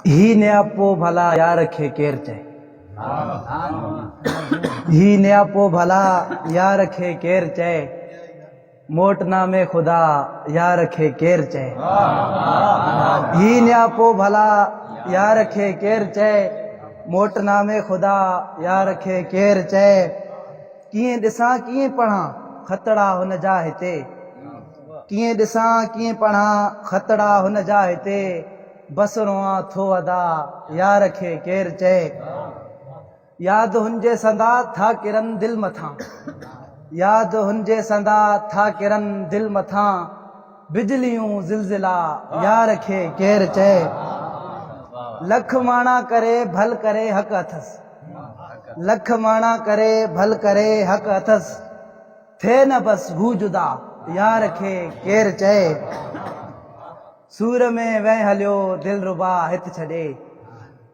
ही न्यापो भला यार खे केर चए। ही न्यापो भला यार खे केर चए। मोटना में खुदा यार खे केर चए। ही न्यापो भला यार खे केर चए। मोटना में खुदा यार खे केर चए। कीअं ॾिसां कीअं पढ़ां खतड़ा हुन जा हिते। कीअं ॾिसां कीअं पढ़ां खतड़ा हुन जा हिते। बसरो आ थो अदा यार खे केर चए। याद हुनजे संदा था किरन दिल मथां। याद हुनजे संदा था किरन दिल मथां। बिजलियूं ज़िलज़िला यार खे केर चए। लख माणा करे भल करे हक़ अथस। लख माणा करे भल करे हक़ अथस। थे न बस हू जुदा यार खे केर चए। सूर में वह हलियो दिलरुबा हित छॾे।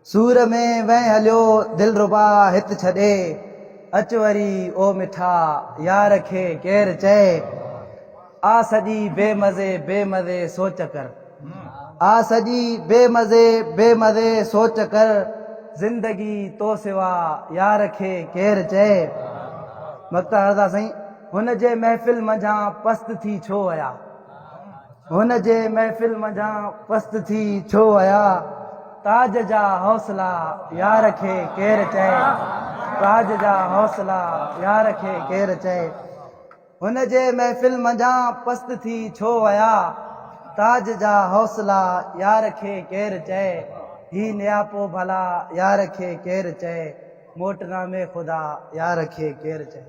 सूर में वह हलियो दिलरुबा हित छॾे। अच वरी ओ मिठा यार खे केर चए। आ सॼी बेमज़े बेमज़े सोच कर। आ सॼी बेमज़े बेमज़े सोच कर। ज़िंदगी तो सिवा यार खे केर चए। मक्ता हरदा साईं हुन जे महफ़िल मंझां पस्त थी छो आया। हुन जे महफ़िल मंझां पस्त थी छो आया। ताज जा हौसला यार खे केर चए। ताज जा हौसला यार खे केर चए। हुन जे महफ़िल मंझां पस्त थी छो आया। ताज जा हौसला यार खे केर चए। ही न्यापो भला यार खे केर चए। मोटना में खुदा यार खे केर चए।